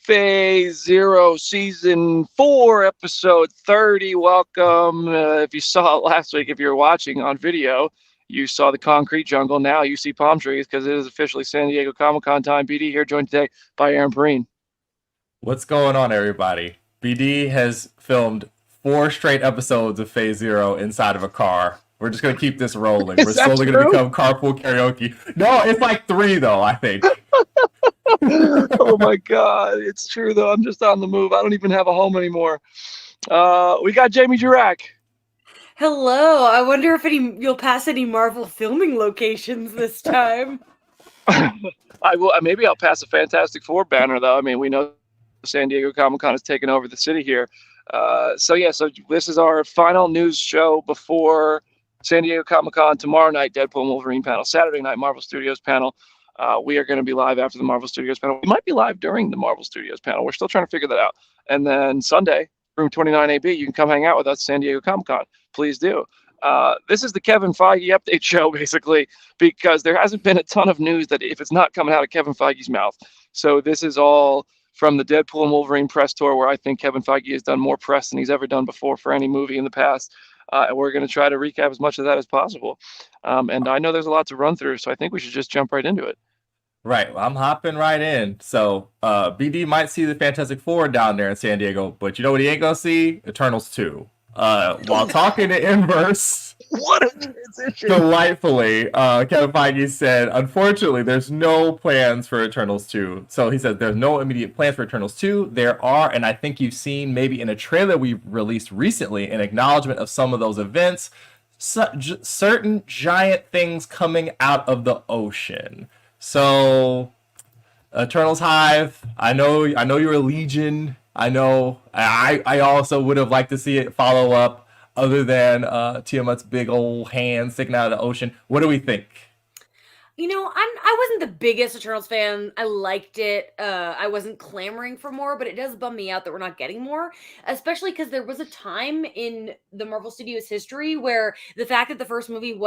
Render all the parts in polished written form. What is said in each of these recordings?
Phase Zero, Season 4, Episode 30. Welcome. If you saw it last week, if you're watching on video, you saw the concrete jungle. Now you see palm trees because it is officially San Diego Comic-Con time. BD here, joined today by Aaron Perrine. What's going on, everybody? BD has filmed 4 straight episodes of Phase Zero inside of a car. We're just going to keep this rolling. We're Is that slowly going to true? become carpool karaoke. No, it's like 3, though, I think. Oh my God. It's true, though. I'm just on the move. I don't even have a home anymore. We got Jamie Jurack. Hello. I wonder if you'll pass any Marvel filming locations this time. I will. Maybe I'll pass a Fantastic Four banner, though. I mean, we know San Diego Comic-Con has taken over the city here. So this is our final news show before San Diego Comic-Con tomorrow night, Deadpool and Wolverine panel, Saturday night, Marvel Studios panel. We are going to be live after the Marvel Studios panel. We might be live during the Marvel Studios panel. We're still trying to figure that out. And then Sunday, room 29AB, you can come hang out with us, San Diego Comic-Con. Please do. This is the Kevin Feige update show, basically, because there hasn't been a ton of news that if it's not coming out of Kevin Feige's mouth. So this is all from the Deadpool and Wolverine press tour, where I think Kevin Feige has done more press than he's ever done before for any movie in the past. And we're going to try to recap as much of that as possible. And I know there's a lot to run through, so I think we should just jump right into it. Right, well, I'm hopping right in. So, BD might see the Fantastic Four down there in San Diego, but you know what he ain't going to see? Eternals 2. While talking to Inverse, What a transition! delightfully, Kevin Feige said, unfortunately, there's no plans for Eternals 2. So he said there's no immediate plans for Eternals 2. There are, and I think you've seen maybe in a trailer we released recently, an acknowledgement of some of those events, certain giant things coming out of the ocean. So, Eternals Hive, I know you're a Legion. I know I also would have liked to see it follow up other than Tiamat's big old hand sticking out of the ocean. What do we think? I wasn't the biggest Eternals fan. I liked it. I wasn't clamoring for more, but it does bum me out that we're not getting more, especially because there was a time in the Marvel Studios history where the fact that the first movie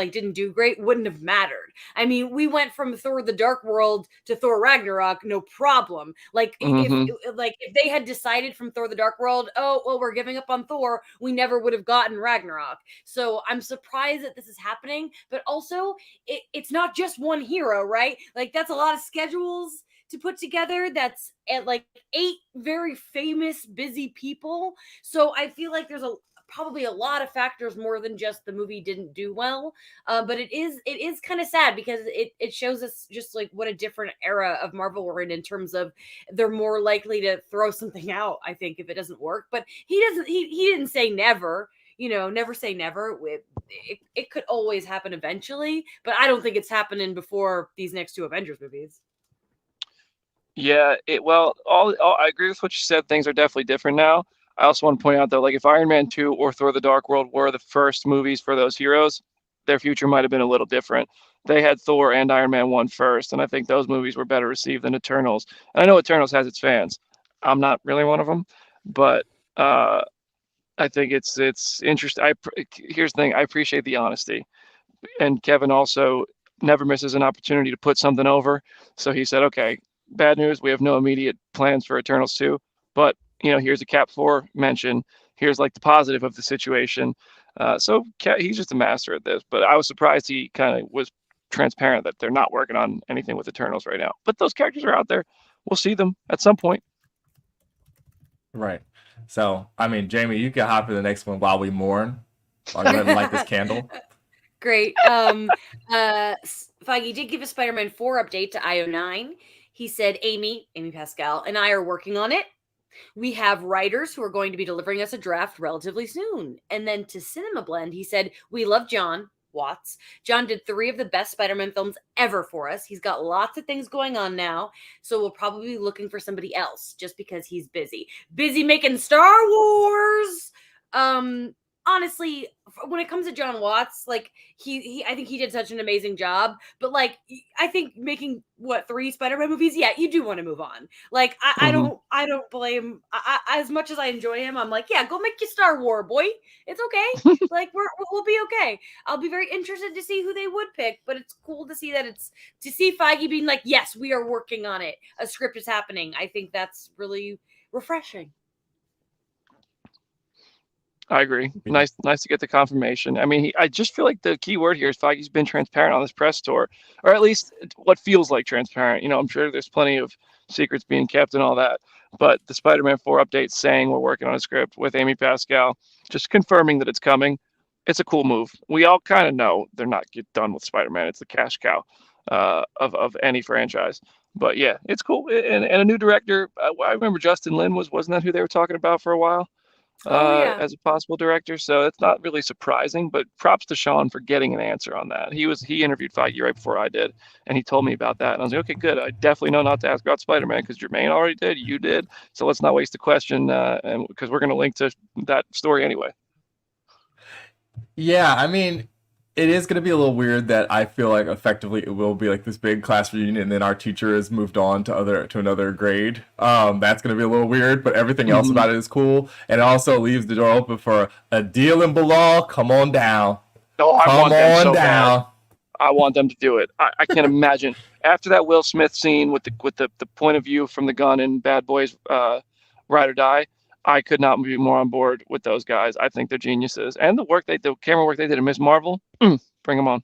didn't do great wouldn't have mattered. I mean, we went from Thor: The Dark World to Thor: Ragnarok, no problem. If they had decided from Thor: The Dark World, oh well, we're giving up on Thor, we never would have gotten Ragnarok. So I'm surprised that this is happening, but also it's not just one hero, right? Like, that's a lot of schedules to put together. That's at like 8 very famous, busy people. So I feel like there's probably a lot of factors more than just the movie didn't do well. But it is kind of sad because it shows us just like what a different era of Marvel we're in terms of they're more likely to throw something out, I think, if it doesn't work. But he didn't say never. Never say never. It could always happen eventually, but I don't think it's happening before these next 2 Avengers movies. Yeah, I agree with what you said. Things are definitely different now. I also want to point out, though, like if Iron Man 2 or Thor: The Dark World were the first movies for those heroes, their future might have been a little different. They had Thor and Iron Man 1 first, and I think those movies were better received than Eternals. And I know Eternals has its fans. I'm not really one of them, but I think it's interesting. Here's the thing: I appreciate the honesty, and Kevin also never misses an opportunity to put something over. So he said, "Okay, bad news. We have no immediate plans for Eternals 2, but here's a Cap 4 mention. Here's like the positive of the situation." So he's just a master at this. But I was surprised he kind of was transparent that they're not working on anything with Eternals right now. But those characters are out there. We'll see them at some point. Right. So, I mean, Jamie, you can hop in the next one while we mourn. I'll go ahead and light this candle. Great. Feige did give a Spider-Man 4 update to IO9. He said, Amy Pascal, and I are working on it. We have writers who are going to be delivering us a draft relatively soon. And then to Cinema Blend, he said, we love John Watts. John did 3 of the best Spider-Man films ever for us. He's got lots of things going on now, so we'll probably be looking for somebody else just because he's busy making Star Wars. honestly, when it comes to John Watts, like he I think he did such an amazing job. But like, I think making 3 Spider-Man movies, yeah, you do want to move on. Like, Mhm. I don't blame. As much as I enjoy him, I'm like, yeah, go make your Star War, boy. It's okay. Like we'll be okay. I'll be very interested to see who they would pick, but it's cool to see that to see Feige being like, yes, we are working on it. A script is happening. I think that's really refreshing. I agree. Nice to get the confirmation. I mean, I just feel like the key word here is Feige's been transparent on this press tour, or at least what feels like transparent. I'm sure there's plenty of secrets being kept and all that, but the Spider-Man 4 update saying we're working on a script with Amy Pascal, just confirming that it's coming. It's a cool move. We all kind of know they're not get done with Spider-Man. It's the cash cow of any franchise. But yeah, it's cool. And a new director. I remember Justin Lin wasn't that who they were talking about for a while? Oh yeah. As a possible director, so it's not really surprising. But props to Sean for getting an answer on that. He interviewed Feige right before I did, and he told me about that, and I was like, okay, good. I definitely know not to ask about Spider-Man because Jermaine already did, you did, so let's not waste the question, and because we're going to link to that story anyway. Yeah, I mean, it is going to be a little weird that I feel like effectively it will be like this big class reunion, and then our teacher has moved on to another grade. That's going to be a little weird, but everything else Hmm. about it is cool, and it also leaves the door open for a deal in Bilal. Come on down, Oh, I come want them on so bad. down. I want them to do it. I can't imagine after that Will Smith scene with the point of view from the gun in Bad Boys Ride or Die. I could not be more on board with those guys. I think they're geniuses, and the camera work they did in Miss Marvel. Bring them on,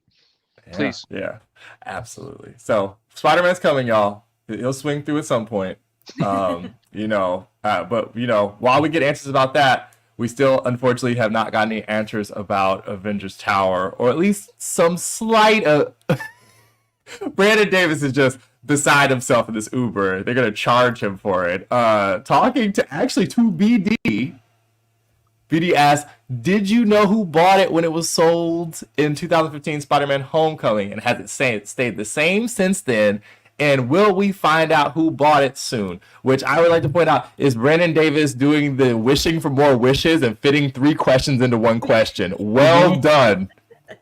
Yeah, please. yeah, absolutely. So Spider-Man's coming, y'all. He'll swing through at some point. But while we get answers about that, we still unfortunately have not gotten any answers about Avengers Tower, or at least some slight. Brandon Davis is just beside himself in this Uber. They're gonna charge him for it. Talking to BD. BD asked, "Did you know who bought it when it was sold in 2015 Spider-Man Homecoming, and has it stayed the same since then? And will we find out who bought it soon?" Which I would like to point out is Brandon Davis doing the wishing for more wishes and fitting 3 questions into one question. Well Hmm. done.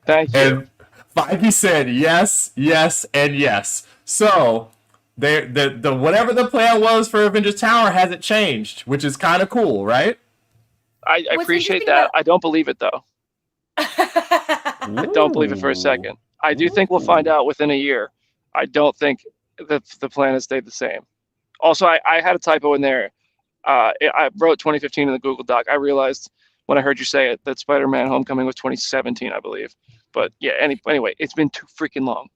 Thank you. And Feige said yes, yes, and yes. So the whatever the plan was for Avengers Tower hasn't changed, which is kind of cool, right? I What's appreciate interesting that. about I don't believe it though. I don't believe it for a Ooh. second. I do think we'll find Ooh. out within a year. I don't think that the plan has stayed the same. Also, I had a typo in there. I wrote 2015 in the Google Doc. I realized when I heard you say it that Spider-Man: Homecoming was 2017, I believe. But yeah, anyway, it's been too freaking long.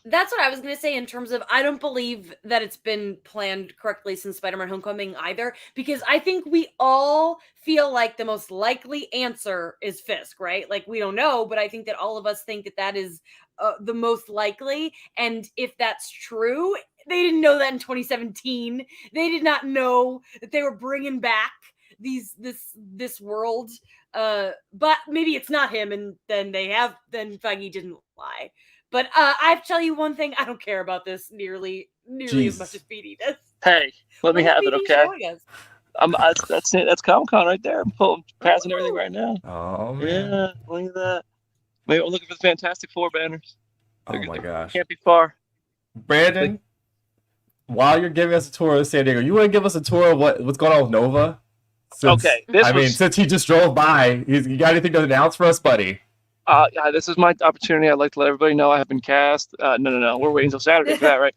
That's what I was going to say in terms of I don't believe that it's been planned correctly since Spider-Man Homecoming either, because I think we all feel like the most likely answer is Fisk, right? Like we don't know, but I think that all of us think that that is the most likely. And if that's true, they didn't know that in 2017. They did not know that they were bringing back this world. But maybe it's not him, and then then Feige didn't lie. But I have to tell you one thing: I don't care about this nearly as much Jeez. as PD does. Hey, let me What was have it, PD okay? showing us? That's it. That's Comic Con right there. Passing everything Oh, right now. Oh man. Yeah, look at that. Maybe I'm looking for the Fantastic Four banners. Oh my They gosh. can't be far. They, Brandon, while you're giving us a tour of San Diego, you want to give us a tour of what's going on with Nova? Since okay, this I mean, was since he just drove by, you got anything to announce for us, buddy? this is my opportunity. I'd like to let everybody know I have been cast. No. We're waiting until Saturday for that, right?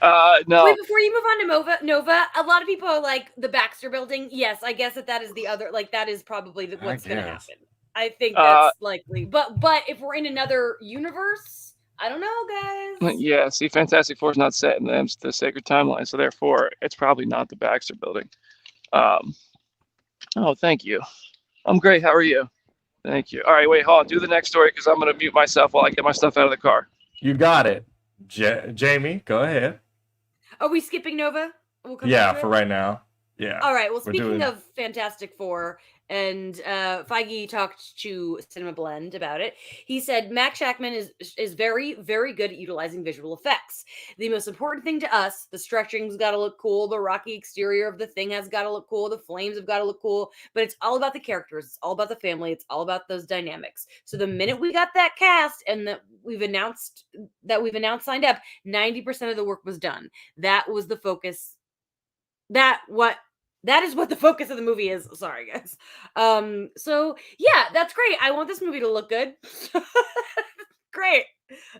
wait, No. before you move on to Nova, a lot of people are like the Baxter Building. Yes, I guess that is the other. Like that is probably I what's going to guess. happen. I think Uh, that's likely. But if we're in another universe, I don't know, guys. yeah. See, Fantastic Four is not set in the sacred timeline, so therefore it's probably not the Baxter Building. Um. Oh, thank you. I'm great. How are you? Thank you. All right, wait, hold on. Do the next story because I'm going to mute myself while I get my stuff out of the car. You got it. Jamie, go ahead. Are we skipping Nova? We'll come back Yeah, to for it. right now. Yeah. All right. Well, We're speaking doing- of Fantastic Four, and Feige talked to Cinema Blend about it. He said Mac Shackman is very, very good at utilizing visual effects. The most important thing to us, the stretching's got to look cool, the rocky exterior of the thing has got to look cool, the flames have got to look cool, but it's all about the characters, it's all about the family, it's all about those dynamics. So the minute we got that cast and that we've announced signed up, 90% of the work was done. That was the focus. That is what the focus of the movie is. Sorry, guys. So yeah, that's great. I want this movie to look good. Great.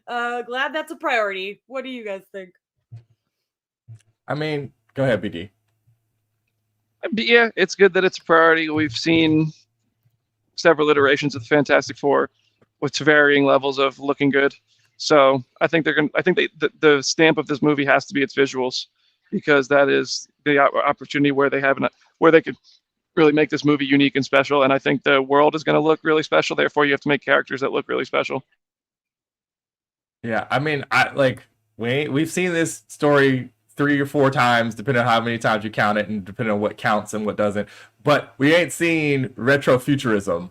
Glad that's a priority. What do you guys think? I mean, go ahead, BD. Yeah, it's good that it's a priority. We've seen several iterations of the Fantastic Four with varying levels of looking good. So I think the stamp of this movie has to be its visuals, because that is the opportunity where they could really make this movie unique and special. And I think the world is going to look really special. Therefore, you have to make characters that look really special. Yeah, I mean, we've seen this story 3 or 4 times, depending on how many times you count it, and depending on what counts and what doesn't. But we ain't seen retrofuturism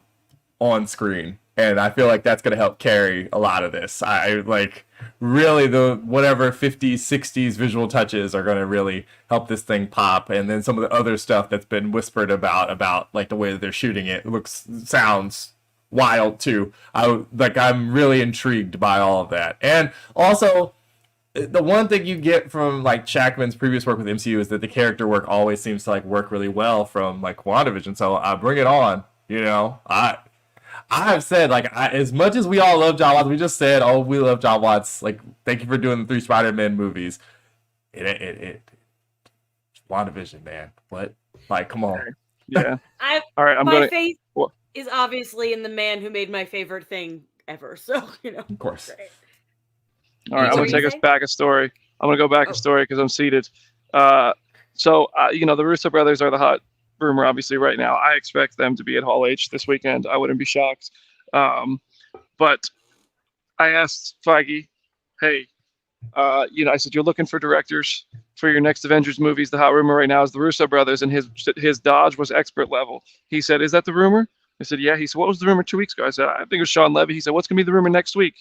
on screen, and I feel like that's going to help carry a lot of this. I like really the whatever 50s, 60s visual touches are going to really help this thing pop, and then some of the other stuff that's been whispered about like the way that they're shooting it sounds wild too. I'm really intrigued by all of that. And also, the one thing you get from like Shackman's previous work with MCU is that the character work always seems to like work really well from like WandaVision. So bring it on. You know, I have said, like, as much as we all love John Watts, we just said, oh, we love John Watts. Like, thank you for doing the 3 Spider-Man movies. WandaVision, man. What? Like, come on. Yeah. All right. My faith is obviously in the man who made my favorite thing ever. So, you know. Of course. Great. All right. I'm going to take us back a story. I'm going to go back a story because I'm seated. So, the Russo brothers are the hot rumor, obviously, right now. I expect them to be at Hall H this weekend. I wouldn't be shocked. But I asked Feige, hey, I said, you're looking for directors for your next Avengers movies. The hot rumor right now is the Russo brothers, and his dodge was expert level. He said, is that the rumor? I said, yeah. He said, what was the rumor 2 weeks ago? I said, I think it was Sean Levy. He said, what's going to be the rumor next week?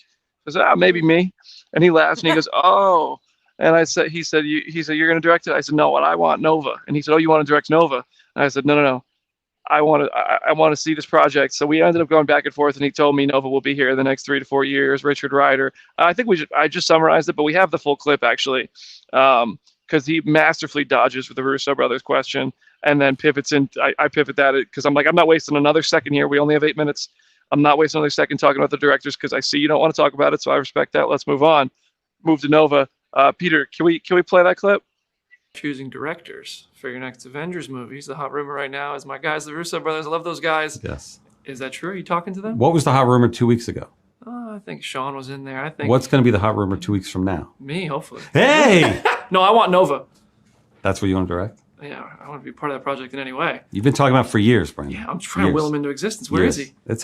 I said, maybe me. And he laughs and he goes, oh. And he said, you're going to direct it? I said, no, what I want, Nova. And he said, oh, you want to direct Nova? And I said, no. I want to see this project. So we ended up going back and forth, and he told me Nova will be here in the next 3 to 4 years. Richard Rider. I think I just summarized it, but we have the full clip actually, because he masterfully dodges with the Russo brothers question, and then pivots in. I pivot that because I'm like, I'm not wasting another second here. We only have 8 minutes. I'm not wasting another second talking about the directors because I see you don't want to talk about it, so I respect that. Let's move on. Move to Nova. Peter, can we play that clip? Choosing directors for your next Avengers movies. The hot rumor right now is my guys, the Russo brothers. I love those guys. Yes. Is that true? Are you talking to them? What was the hot rumor 2 weeks ago? I think Sean was in there. I think. What's going to be the hot rumor 2 weeks from now? Me, hopefully. Hey! No, I want Nova. That's what you want to direct? Yeah, I want to be part of that project in any way. You've been talking about it for years, Brandon. Yeah, I'm trying to will him into existence. Where is he? It's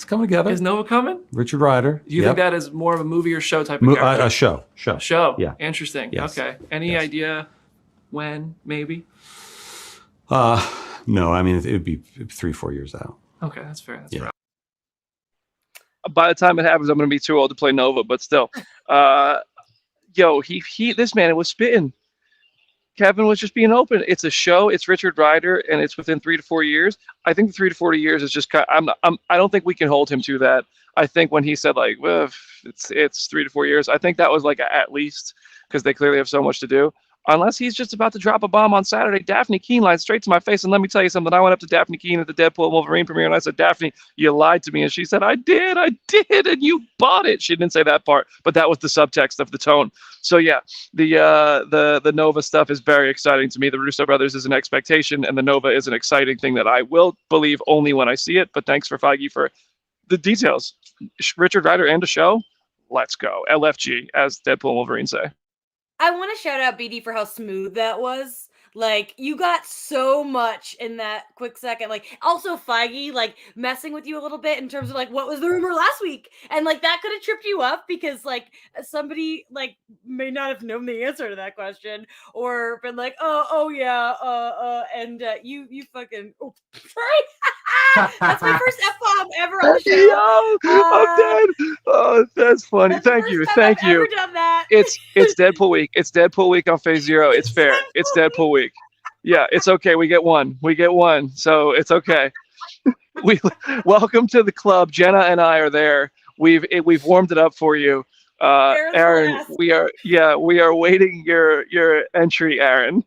coming together. Is Nova coming? Richard Rider. Do you think that is more of a movie or show type of character? A show. Show. Yeah. Interesting. Yes. Okay. Any idea when, maybe? No, I mean, it would be 3-4 years out. Okay, that's fair. That's fair. By the time it happens, I'm going to be too old to play Nova, but still. This man was spitting. Kevin was just being open. It's a show. It's Richard Rider, and it's within 3 to 4 years. I think the 3 to 4 years is just kind of, I don't think we can hold him to that. I think when he said like, well, it's 3 to 4 years, I think that was like at least, because they clearly have so much to do. Unless he's just about to drop a bomb on Saturday. Daphne Keane lied straight to my face. And let me tell you something. I went up to Daphne Keane at the Deadpool Wolverine premiere, and I said, Daphne, you lied to me. And she said, I did. And you bought it. She didn't say that part, but that was the subtext of the tone. So yeah, the Nova stuff is very exciting to me. The Russo brothers is an expectation, and the Nova is an exciting thing that I will believe only when I see it. But thanks for Feige for the details. Richard Rider and a show. Let's go. LFG, as Deadpool and Wolverine say. I want to shout out BD for how smooth that was. Like, you got so much in that quick second. Like, also Feige, like, messing with you a little bit in terms of, like, what was the rumor last week? And, like, that could have tripped you up because, like, somebody, like, may not have known the answer to that question or been like, oh, yeah, and you fucking, oh, sorry. That's my first F-bomb ever on the show. Yo, I'm dead. Oh, that's funny. That's the Thank first you. time Thank I've you. ever done that. It's Deadpool week. It's Deadpool week on Phase Zero. It's fair. It's Deadpool week. Yeah, it's okay. We get one. So it's okay. We welcome to the club. Jenna and I are there. We've warmed it up for you. Aaron's Aaron, last. we are waiting your entry, Aaron.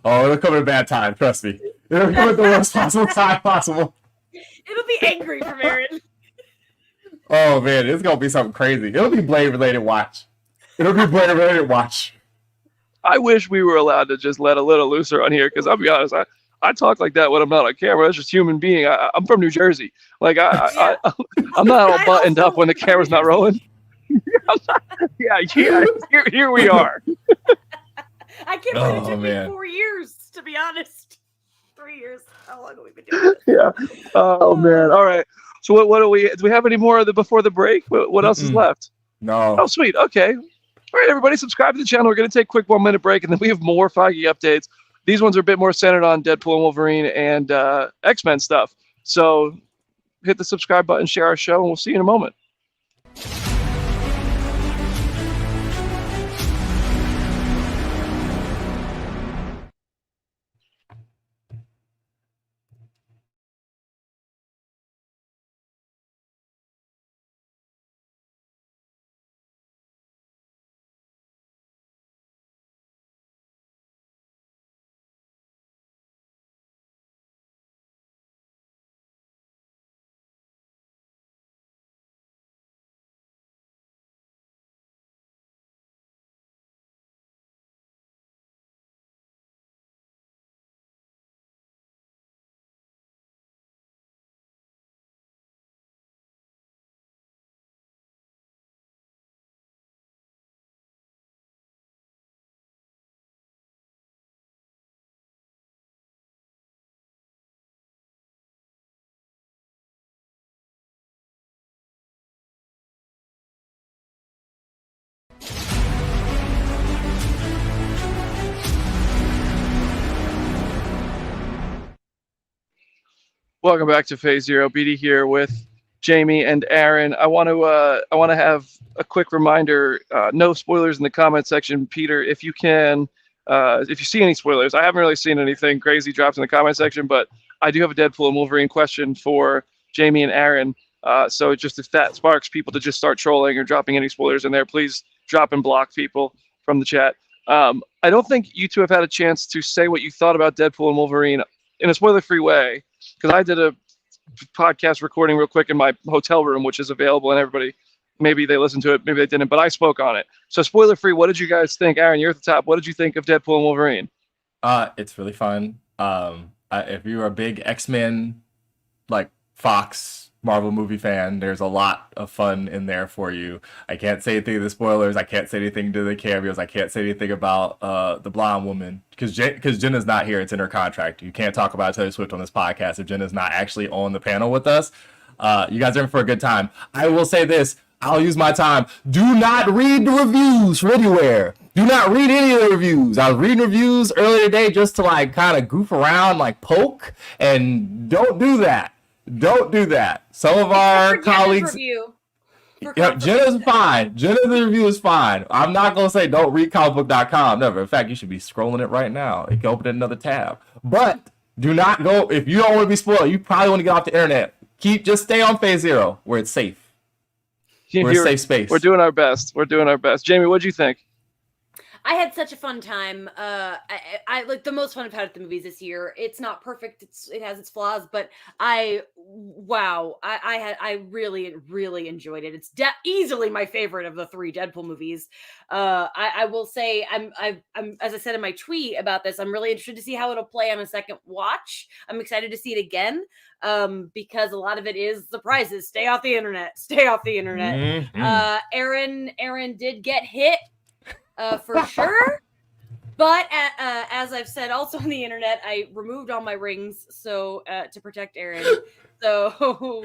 Oh, it'll come at a bad time. Trust me. It'll come at the worst possible time possible. It'll be angry from Aaron. Oh man, it's gonna be something crazy. It'll be Blade related. Watch. It'll be Blade related. Watch. I wish we were allowed to just let a little looser on here because I'll be honest, I talk like that when I'm not on camera. That's just human being. I'm from New Jersey. Like I'm not all buttoned up when the camera's not rolling. Yeah. Here we are. I can't believe it took me 4 years, to be honest. 3 years. How long have we been doing this? Yeah. Oh man. All right. So what do we have any more of the before the break? What else is left? No. Oh, sweet. Okay. All right, everybody, subscribe to the channel. We're going to take a quick 1 minute break, and then we have more Feige updates. These ones are a bit more centered on Deadpool and Wolverine and X-Men stuff. So hit the subscribe button, share our show, and we'll see you in a moment. Welcome back to Phase Zero. BD here with Jamie and Aaron. I want to have a quick reminder. No spoilers in the comment section, Peter. If you can, if you see any spoilers, I haven't really seen anything crazy dropped in the comment section, but I do have a Deadpool and Wolverine question for Jamie and Aaron. So just if that sparks people to just start trolling or dropping any spoilers in there, please drop and block people from the chat. I don't think you two have had a chance to say what you thought about Deadpool and Wolverine in a spoiler-free way, because I did a podcast recording real quick in my hotel room, which is available, and everybody, maybe they listened to it, maybe they didn't, but I spoke on it. So spoiler-free, what did you guys think? Aaron, you're at the top. What did you think of Deadpool and Wolverine? It's really fun. If you're a big X-Men, like Fox Marvel movie fan, there's a lot of fun in there for you. I can't say anything to the spoilers. I can't say anything to the cameos. I can't say anything about the blonde woman because Jenna's not here. It's in her contract. You can't talk about Taylor Swift on this podcast if Jenna's not actually on the panel with us. You guys are in for a good time. I will say this. I'll use my time. Do not read the reviews from anywhere. Do not read any of the reviews. I was reading reviews earlier today just to like kind of goof around, like poke, and don't do that. Don't do that. Some of our colleagues. Jenna's fine. Jenna's review is fine. I'm not going to say don't read comicbook.com. Never. In fact, you should be scrolling it right now. You can open another tab. But do not go. If you don't want to be spoiled, you probably want to get off the internet. Just stay on Phase Zero where it's safe. We're a safe space. We're doing our best. Jamie, what'd you think? I had such a fun time. I like the most fun I've had at the movies this year. It's not perfect. It has its flaws, but I really enjoyed it. It's easily my favorite of the 3 Deadpool movies. I will say I'm as I said in my tweet about this, I'm really interested to see how it'll play on a second watch. I'm excited to see it again. Because a lot of it is surprises. Stay off the internet. Mm-hmm. Aaron did get hit. For sure. But as I've said also on the internet, I removed all my rings to protect Aaron. So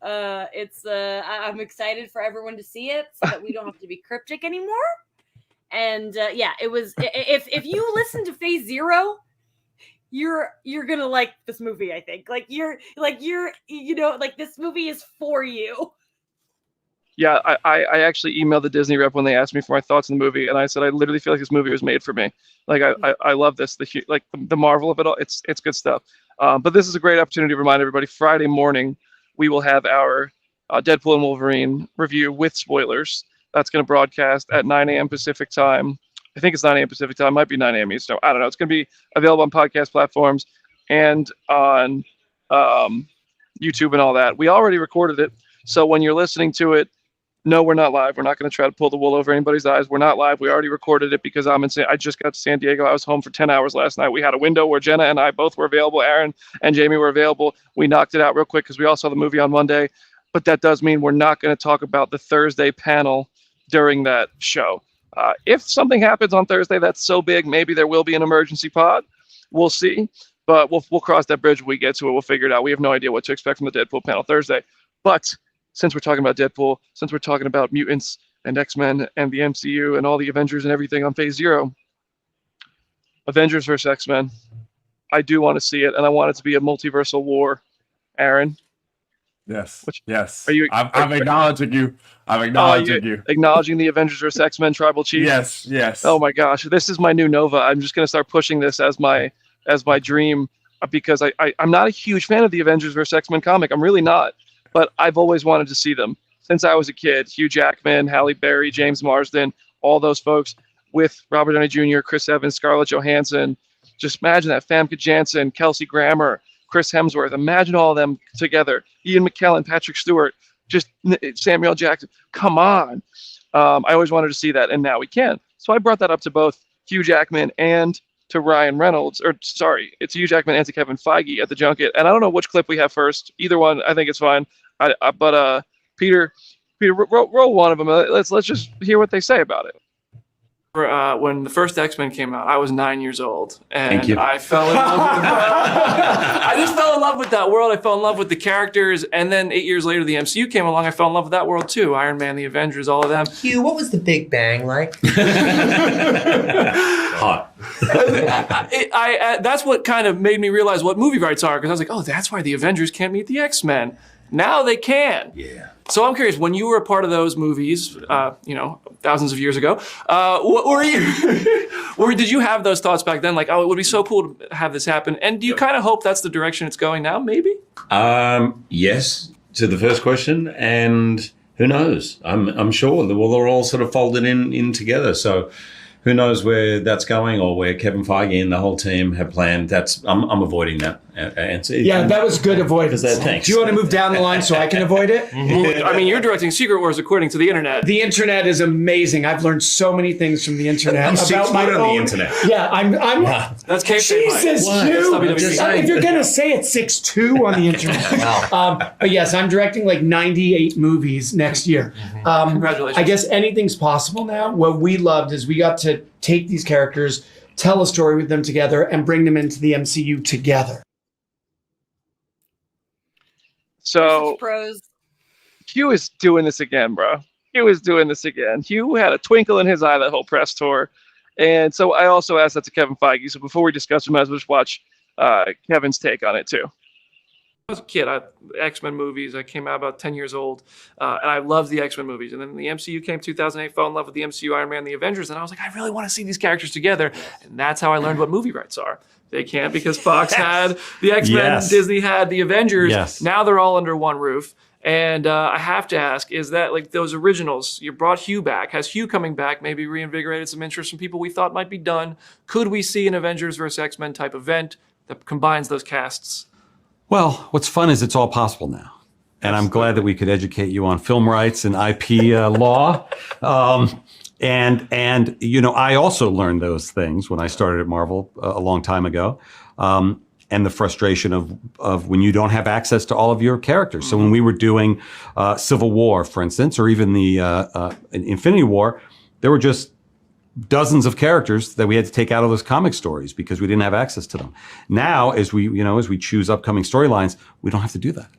I'm excited for everyone to see it so that we don't have to be cryptic anymore. And it was if you listen to Phase Zero, you're gonna like this movie. I think like this movie is for you. Yeah, I actually emailed the Disney rep when they asked me for my thoughts on the movie, and I said I literally feel like this movie was made for me. Like I love this, the Marvel of it all. It's good stuff. But this is a great opportunity to remind everybody. Friday morning, we will have our Deadpool and Wolverine review with spoilers. That's going to broadcast at 9 a.m. Pacific time. I think it's 9 a.m. Pacific time. It might be 9 a.m. Eastern. I don't know. It's going to be available on podcast platforms and on YouTube and all that. We already recorded it, so when you're listening to it. No, we're not live. We're not going to try to pull the wool over anybody's eyes. We're not live. We already recorded it because I just got to San Diego. I was home for 10 hours last night. We had a window where Jenna and I both were available. Aaron and Jamie were available. We knocked it out real quick because we all saw the movie on Monday. But that does mean we're not going to talk about the Thursday panel during that show. If something happens on Thursday that's so big, maybe there will be an emergency pod. We'll see. But we'll cross that bridge when we get to it. We'll figure it out. We have no idea what to expect from the Deadpool panel Thursday. But since we're talking about Deadpool, since we're talking about mutants and X-Men and the MCU and all the Avengers and everything on Phase Zero, Avengers versus X-Men, I do want to see it, and I want it to be a multiversal war. Aaron? Yes. Which, yes. Are you? I'm acknowledging you. I'm acknowledging you. Acknowledging the Avengers versus X-Men tribal chief? Yes, yes. Oh my gosh, this is my new Nova. I'm just going to start pushing this as my dream because I'm not a huge fan of the Avengers versus X-Men comic. I'm really not. But I've always wanted to see them since I was a kid. Hugh Jackman, Halle Berry, James Marsden, all those folks with Robert Downey Jr., Chris Evans, Scarlett Johansson. Just imagine that. Famke Janssen, Kelsey Grammer, Chris Hemsworth. Imagine all of them together. Ian McKellen, Patrick Stewart, just Samuel Jackson. Come on. I always wanted to see that, and now we can. So I brought that up to both Hugh Jackman and to Ryan Reynolds, it's Hugh Jackman and to Kevin Feige at the junket. And I don't know which clip we have first. Either one, I think it's fine. But Peter, roll one of them. Let's just hear what they say about it. When the first X-Men came out, I was 9 years old, and I fell in love with I just fell in love with that world. I fell in love with the characters, and then 8 years later, the MCU came along. I fell in love with that world too. Iron Man, the Avengers, all of them. Hugh, what was the Big Bang like? Hot. That's what kind of made me realize what movie rights are, because I was like, oh, that's why the Avengers can't meet the X-Men. Now they can. Yeah. So I'm curious, when you were a part of those movies, thousands of years ago, what were you? Did you have those thoughts back then? Like, oh, it would be so cool to have this happen. And do you kind of hope that's the direction it's going now? Maybe. Yes, to the first question, and who knows? I'm sure they're all sort of folded in together. So who knows where that's going, or where Kevin Feige and the whole team have planned. I'm avoiding that answer. Yeah, that was good avoidance. Thanks. Do you want to move down the line so I can avoid it? Well, I mean, you're directing Secret Wars according to the internet. The internet is amazing. I've learned so many things from the internet about my own. The internet. Yeah, I'm. That's Jesus, Hugh. If you're gonna say it's 6'2" on the internet. Wow. But yes, I'm directing like 98 movies next year. Congratulations. I guess anything's possible now. What we loved is we got to take these characters, tell a story with them together, and bring them into the MCU together. So Hugh is doing this again, bro. Hugh is doing this again. Hugh had a twinkle in his eye that whole press tour. And so I also asked that to Kevin Feige. So before we discuss it, we might as well just watch Kevin's take on it too. I was a kid. X-Men movies. I came out about 10 years old, and I loved the X-Men movies. And then the MCU came 2008, fell in love with the MCU, Iron Man, the Avengers, and I was like, I really want to see these characters together. And that's how I learned what movie rights are. They can't because Fox had the X-Men, Disney had the Avengers. Yes. Now they're all under one roof. And I have to ask, is that like those originals, you brought Hugh back. Has Hugh coming back maybe reinvigorated some interest from people we thought might be done? Could we see an Avengers versus X-Men type event that combines those casts? Well, what's fun is it's all possible now. And I'm glad that we could educate you on film rights and IP law. And I also learned those things when I started at Marvel a long time ago. And the frustration of when you don't have access to all of your characters. So when we were doing Civil War, for instance, or even the Infinity War, there were just dozens of characters that we had to take out of those comic stories because we didn't have access to them. Now, as we choose upcoming storylines, we don't have to do that.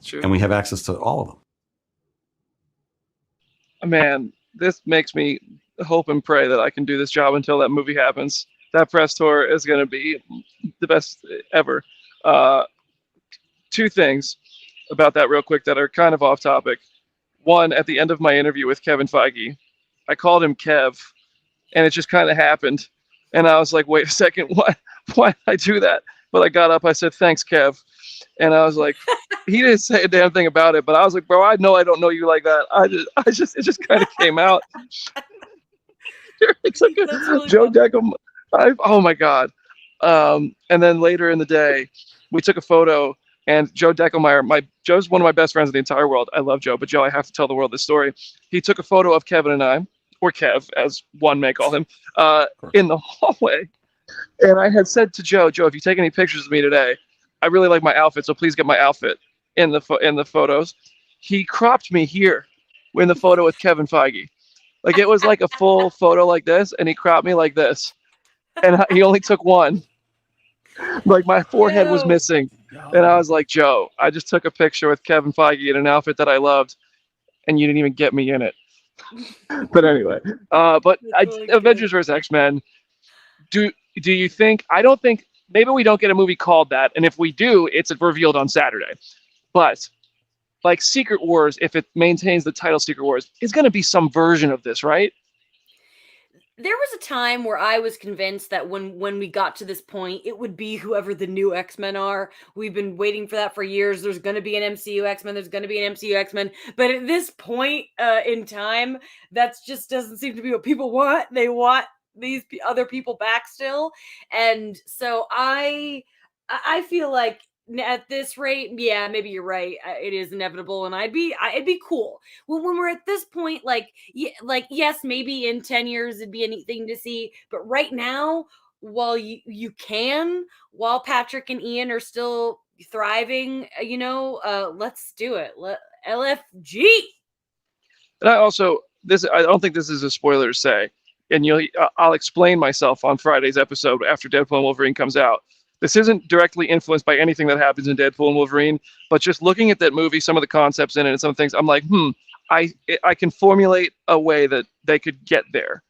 True. And we have access to all of them. Man, this makes me hope and pray that I can do this job until that movie happens. That press tour is going to be the best ever. Two things about that real quick that are kind of off topic. One, at the end of my interview with Kevin Feige, I called him Kev, and it just kind of happened. And I was like, wait a second, why did I do that? But I got up, I said, thanks, Kev. And I was like, he didn't say a damn thing about it, but I was like, bro, I know I don't know you like that. It just kind of came out. It's like Really Joe fun. Deckham. Oh my God. And then later in the day, we took a photo, and Joe Deckelmeyer, Joe's one of my best friends in the entire world. I love Joe, but Joe, I have to tell the world this story. He took a photo of Kevin and I, or Kev, as one may call him, in the hallway. And I had said to Joe, if you take any pictures of me today, I really like my outfit, so please get my outfit in the photos. He cropped me here in the photo with Kevin Feige. Like, it was like a full photo like this, and he cropped me like this. And he only took one. Like, my forehead was missing. And I was like, Joe, I just took a picture with Kevin Feige in an outfit that I loved, and you didn't even get me in it. But anyway, Avengers vs. X-Men, do you think, I don't think, maybe we don't get a movie called that, and if we do, it's revealed on Saturday. But like Secret Wars, if it maintains the title Secret Wars, is going to be some version of this, right? There was a time where I was convinced that when we got to this point, it would be whoever the new X-Men are. We've been waiting for that for years. There's going to be an MCU X-Men. There's going to be an MCU X-Men. But at this point in time, that just doesn't seem to be what people want. They want these other people back still. And so I feel like at this rate, yeah, maybe you're right. It is inevitable, and it'd be cool. Well, when we're at this point, yes, maybe in 10 years it'd be a neat thing to see. But right now, while while Patrick and Ian are still thriving, let's do it. LFG. And I don't think this is a spoiler to say, and I'll explain myself on Friday's episode after Deadpool and Wolverine comes out. This isn't directly influenced by anything that happens in Deadpool and Wolverine, but just looking at that movie, some of the concepts in it and some things, I'm like, I can formulate a way that they could get there.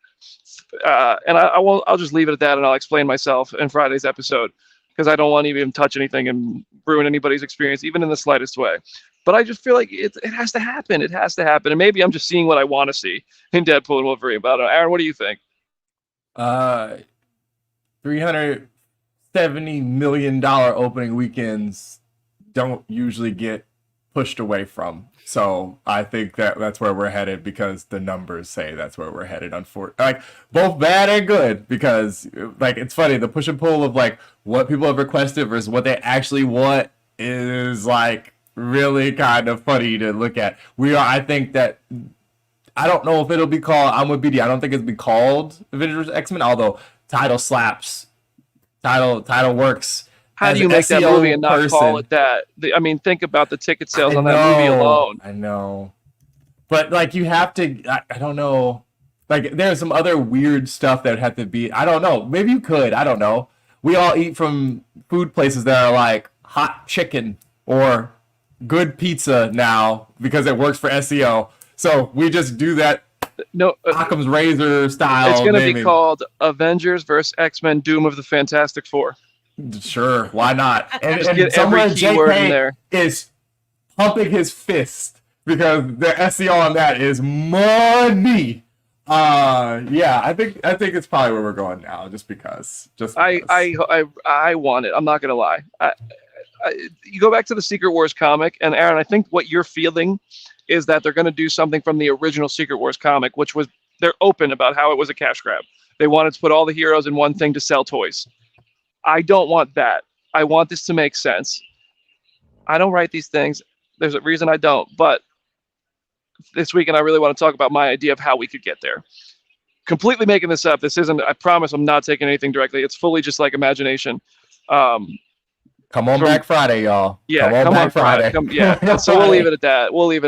And I'll just leave it at that, and I'll explain myself in Friday's episode, because I don't want to even touch anything and ruin anybody's experience, even in the slightest way. But I just feel like it has to happen. It has to happen. And maybe I'm just seeing what I want to see in Deadpool and Wolverine. But I don't know. Aaron, what do you think? $370 million opening weekends don't usually get pushed away from. So I think that's where we're headed, because the numbers say that's where we're headed. Unfortunately, like, both bad and good, because like, it's funny, the push and pull of like what people have requested versus what they actually want is like really kind of funny to look at. I think that, I don't know if it'll be called, I'm with BD, I don't think it'll be called Avengers X-Men, although title slaps. Title works. How do you make that movie and not call it that? I mean, think about the ticket sales on that movie alone. I know. But like, you have to, I don't know. Like, there's some other weird stuff that would have to be, I don't know. Maybe you could, I don't know. We all eat from food places that are like hot chicken or good pizza now because it works for SEO. So we just do that. No, Occam's razor style. It's going to be called Avengers vs. X-Men: Doom of the Fantastic Four. Sure, why not? And get somewhere every keyword in JK there. is pumping his fist because the SEO on that is money. Yeah, I think it's probably where we're going now, just because. I want it. I'm not going to lie. You go back to the Secret Wars comic, and Aaron, I think what you're feeling is that they're going to do something from the original Secret Wars comic, which was, they're open about how it was a cash grab. They wanted to put all the heroes in one thing to sell toys. I don't want that. I want this to make sense. I don't write these things. There's a reason I don't. But this weekend, I really want to talk about my idea of how we could get there. Completely making this up. This isn't, I promise I'm not taking anything directly. It's fully just like imagination. Come on back Friday, y'all. Yeah, come on Friday. So we'll leave it at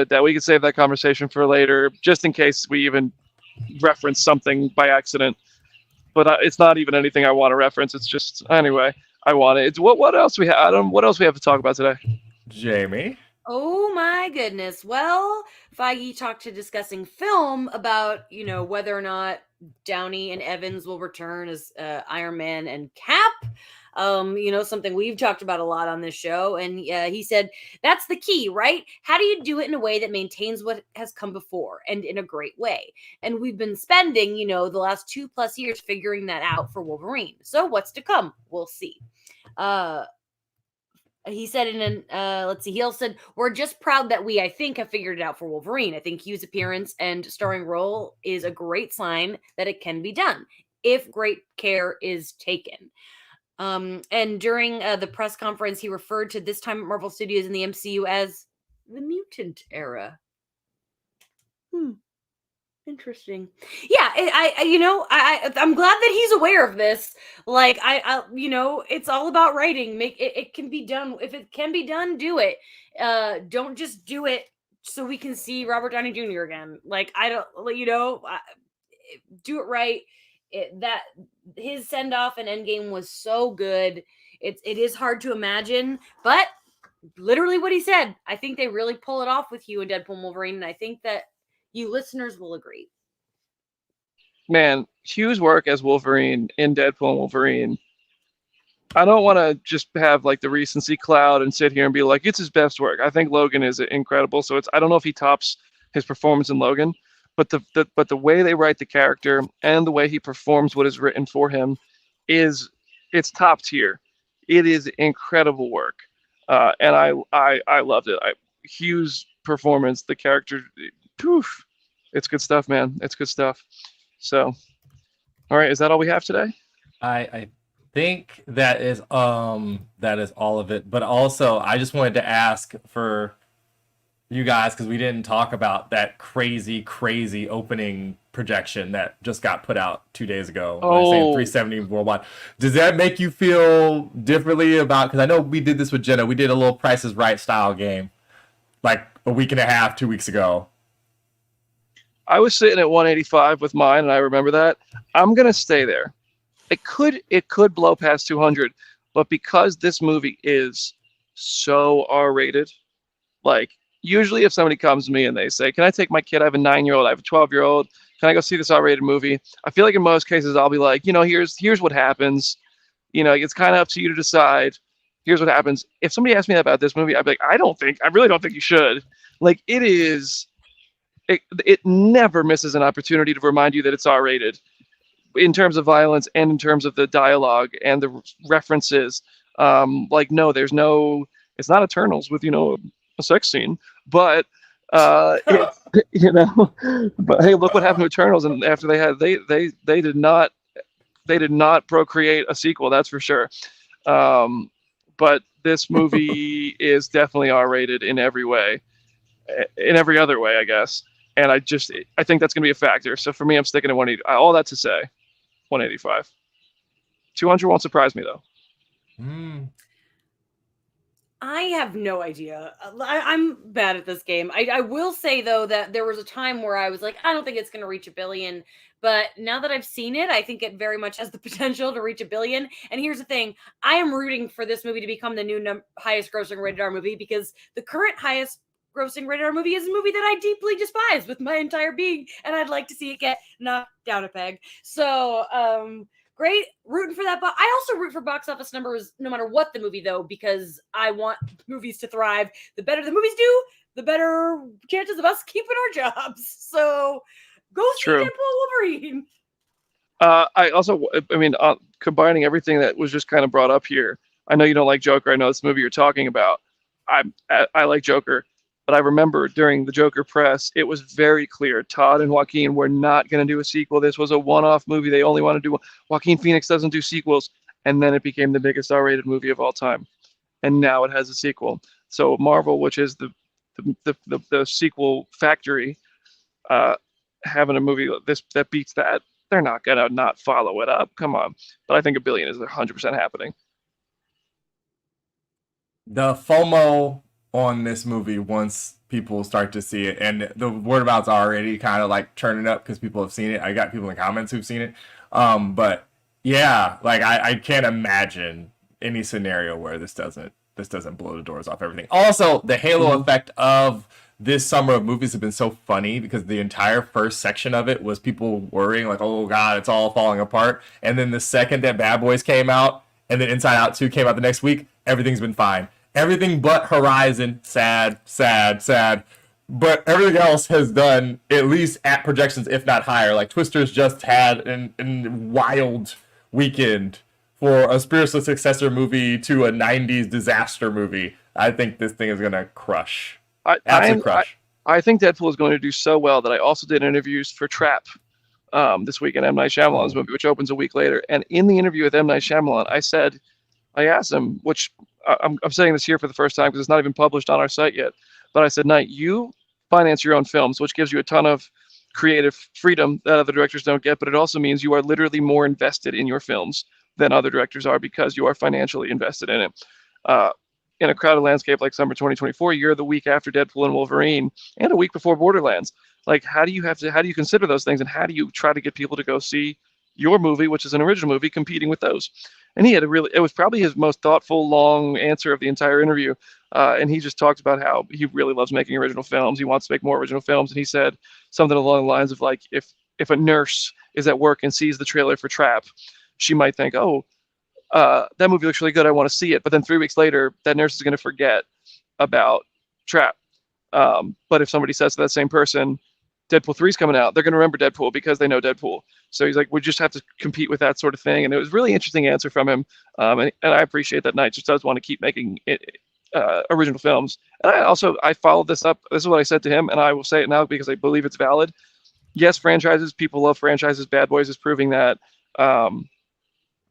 that. We can save that conversation for later, just in case we even reference something by accident, but it's not even anything I want to reference. It's just anyway. I want it. It's what else we have? Adam, what else we have to talk about today? Jamie. Oh my goodness. Well, Feige talked to discussing film about, whether or not Downey and Evans will return as Iron Man and Cap. Something we've talked about a lot on this show. And he said, that's the key, right? How do you do it in a way that maintains what has come before and in a great way? And we've been spending, the last 2+ years figuring that out for Wolverine. So what's to come? We'll see. He said he also said, we're just proud that I think, have figured it out for Wolverine. I think Hugh's appearance and starring role is a great sign that it can be done if great care is taken. And during the press conference, he referred to this time at Marvel Studios in the MCU as the mutant era. Interesting. Yeah, I'm glad that he's aware of this. Like, it's all about writing. It can be done. If it can be done, do it. Don't just do it so we can see Robert Downey Jr. again. Like, do it right. That his send off in Endgame was so good. It is hard to imagine, but literally what he said. I think they really pull it off with Hugh and Deadpool and Wolverine, and I think that you listeners will agree. Man, Hugh's work as Wolverine in Deadpool and Wolverine. I don't want to just have like the recency cloud and sit here and be like, it's his best work. I think Logan is incredible. So I don't know if he tops his performance in Logan, but the way they write the character and the way he performs what is written for him it's top tier. It is incredible work. And I loved it. Hugh's performance, the character, poof, it's good stuff, man. It's good stuff. So, all right, is that all we have today? I think that is all of it. But also, I just wanted to ask for you guys, because we didn't talk about that crazy opening projection that just got put out 2 days ago. Oh. Saying 370 worldwide. Does that make you feel differently about? Because I know we did this with Jenna. We did a little Price is Right style game, like a week and a half, 2 weeks ago. I was sitting at 185 with mine, and I remember that. I'm gonna stay there. It could blow past 200, but because this movie is so R-rated, like usually if somebody comes to me and they say, "Can I take my kid? I have a 9-year-old, I have a 12-year-old. Can I go see this R-rated movie?" I feel like in most cases I'll be like, here's what happens. It's kind of up to you to decide. Here's what happens. If somebody asked me about this movie, I'd be like, I really don't think you should. Like it is. It never misses an opportunity to remind you that it's R-rated in terms of violence and in terms of the dialogue and the references. No, it's not Eternals with, a sex scene, but, but hey, look what happened to Eternals. And after they did not procreate a sequel. That's for sure. But this movie is definitely R-rated in every way, in every other way, I guess. And I think that's going to be a factor. So for me, I'm sticking at 180. All that to say, 185. 200 won't surprise me, though. I have no idea. I'm bad at this game. I will say, though, that there was a time where I was like, I don't think it's going to reach 1 billion. But now that I've seen it, I think it very much has the potential to reach 1 billion. And here's the thing. I am rooting for this movie to become the new highest grossing rated R movie, because the current highest grossing rated R movie is a movie that I deeply despise with my entire being, and I'd like to see it get knocked down a peg. So, great, rooting for that. But I also root for box office numbers no matter what the movie, though, because I want movies to thrive. The better the movies do, the better chances of us keeping our jobs. So, go see True. Deadpool Wolverine. Combining everything that was just kind of brought up here, I know you don't like Joker. I know this movie you're talking about. I like Joker. But I remember during the Joker press, it was very clear Todd and Joaquin were not going to do a sequel. This was a one-off movie. They only want to do. Joaquin Phoenix doesn't do sequels, and then it became the biggest R-rated movie of all time, and now it has a sequel. So Marvel, which is the sequel factory, having a movie that beats that, they're not gonna not follow it up. Come on. But I think 1 billion is 100% happening. The FOMO on this movie once people start to see it, and the word of mouth's already kind of like turning up because people have seen it. I got people in comments who've seen it, but yeah, like I can't imagine any scenario where this doesn't blow the doors off everything. Also, the halo effect of this summer of movies have been so funny because the entire first section of it was people worrying like, oh god, it's all falling apart, and then the second that Bad Boys came out and then Inside Out 2 came out the next week, everything's been fine. Everything but Horizon, sad, sad, sad. But everything else has done at least at projections, if not higher. Like Twisters just had an wild weekend for a spiritual successor movie to a 90s disaster movie. I think this thing is going to crush. Absolute crush. I think Deadpool is going to do so well that I also did interviews for Trap this week in M. Night Shyamalan's movie, which opens a week later. And in the interview with M. Night Shyamalan, I asked him, which I'm saying this here for the first time because it's not even published on our site yet, but I said, Knight, you finance your own films, which gives you a ton of creative freedom that other directors don't get, but it also means you are literally more invested in your films than other directors are because you are financially invested in it. In a crowded landscape like summer 2024, you're the week after Deadpool and Wolverine and a week before Borderlands. Like, how do you consider those things, and how do you try to get people to go see your movie, which is an original movie, competing with those? And it was probably his most thoughtful, long answer of the entire interview. And he just talked about how he really loves making original films. He wants to make more original films. And he said something along the lines of like, if a nurse is at work and sees the trailer for Trap, she might think, oh, that movie looks really good, I want to see it. But then 3 weeks later, that nurse is going to forget about Trap. But if somebody says to that same person, Deadpool 3 is coming out, they're going to remember Deadpool because they know Deadpool. So he's like, we just have to compete with that sort of thing. And it was a really interesting answer from him. And I appreciate that Knight just does want to keep making original films. And I followed this up. This is what I said to him, and I will say it now because I believe it's valid. Yes, franchises, people love franchises. Bad Boys is proving that.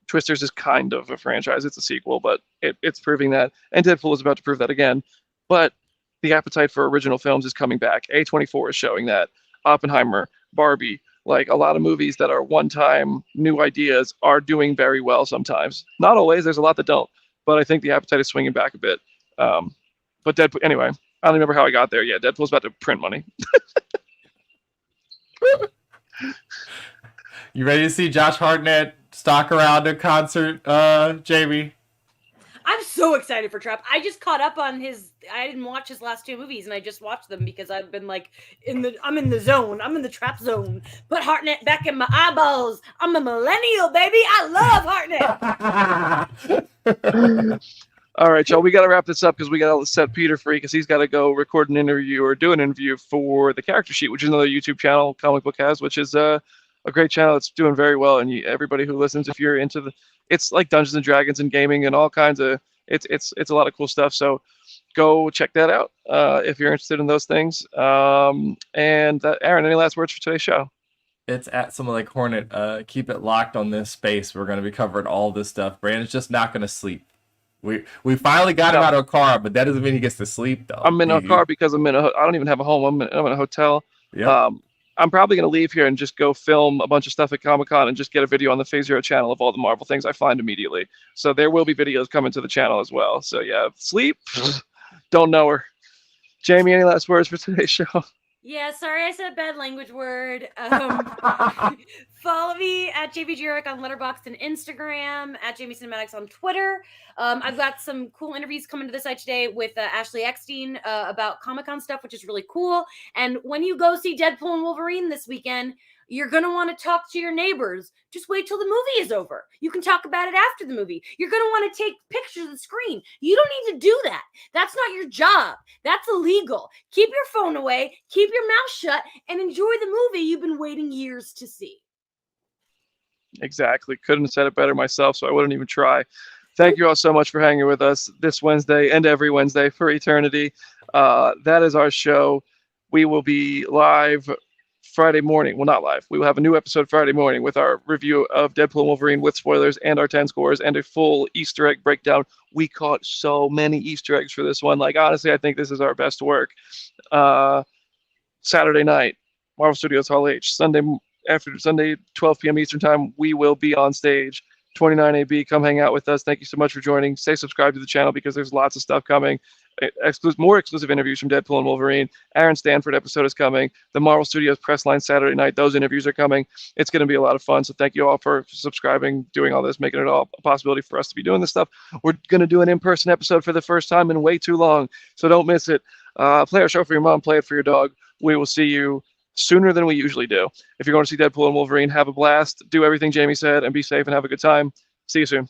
Twisters is kind of a franchise. It's a sequel, but it's proving that. And Deadpool is about to prove that again. But the appetite for original films is coming back. A24 is showing that. Oppenheimer, Barbie, like a lot of movies that are one-time new ideas are doing very well sometimes. Not always. There's a lot that don't. But I think the appetite is swinging back a bit. But Deadpool, anyway, I don't remember how I got there. Yeah, Deadpool's about to print money. You ready to see Josh Hartnett stalk around a concert, Jamie? I'm so excited for Trap. I just caught up on I didn't watch his last 2 movies, and I just watched them because I've been like I'm in the zone. I'm in the Trap zone. Put Hartnett back in my eyeballs. I'm a millennial, baby. I love Hartnett. All right, y'all, we got to wrap this up because we got to set Peter free because he's got to go record an interview or do an interview for the Character Sheet, which is another YouTube channel Comic Book has, which is a great channel. It's doing very well, and everybody who listens, if you're into it's like Dungeons and Dragons and gaming and all kinds of, it's a lot of cool stuff. So go check that out if you're interested in those things. Aaron, any last words for today's show? It's at Someone Like Hornet. Keep it locked on this space. We're going to be covering all this stuff. Brandon's just not going to sleep. We finally got him out of a car, but that doesn't mean he gets to sleep though. I'm in a car because I don't even have a home. I'm in a hotel. Yep. I'm probably going to leave here and just go film a bunch of stuff at Comic-Con and just get a video on the Phase Zero channel of all the Marvel things I find immediately. So there will be videos coming to the channel as well. So yeah, sleep. Don't know her. Jamie, any last words for today's show? Yeah, sorry I said a bad language word. Follow me at JV Jurek on Letterboxd and Instagram, at Jamie Cinematics on Twitter. I've got some cool interviews coming to the site today with Ashley Eckstein about Comic-Con stuff, which is really cool. And when you go see Deadpool and Wolverine this weekend, you're going to want to talk to your neighbors. Just wait till the movie is over. You can talk about it after the movie. You're going to want to take pictures of the screen. You don't need to do that. That's not your job. That's illegal. Keep your phone away, keep your mouth shut, and enjoy the movie you've been waiting years to see. Exactly. Couldn't have said it better myself, so I wouldn't even try. Thank you all so much for hanging with us this Wednesday and every Wednesday for eternity. That is our show. We will be live Friday morning. Well, not live. We will have a new episode Friday morning with our review of Deadpool and Wolverine with spoilers and our 10 scores and a full Easter egg breakdown. We caught so many Easter eggs for this one. Like, honestly, I think this is our best work. Saturday night, Marvel Studios Hall H. Sunday, 12 p.m. Eastern time, we will be on stage. 29AB, come hang out with us. Thank you so much for joining. Stay subscribed to the channel because there's lots of stuff coming. more exclusive interviews from Deadpool and Wolverine. Aaron Stanford episode is coming. The Marvel Studios press line Saturday night. Those interviews are coming. It's going to be a lot of fun. So thank you all for subscribing, doing all this, making it all a possibility for us to be doing this stuff. We're going to do an in-person episode for the first time in way too long. So don't miss it. Play our show for your mom. Play it for your dog. We will see you sooner than we usually do. If you're going to see Deadpool and Wolverine, have a blast. Do everything Jamie said and be safe and have a good time. See you soon.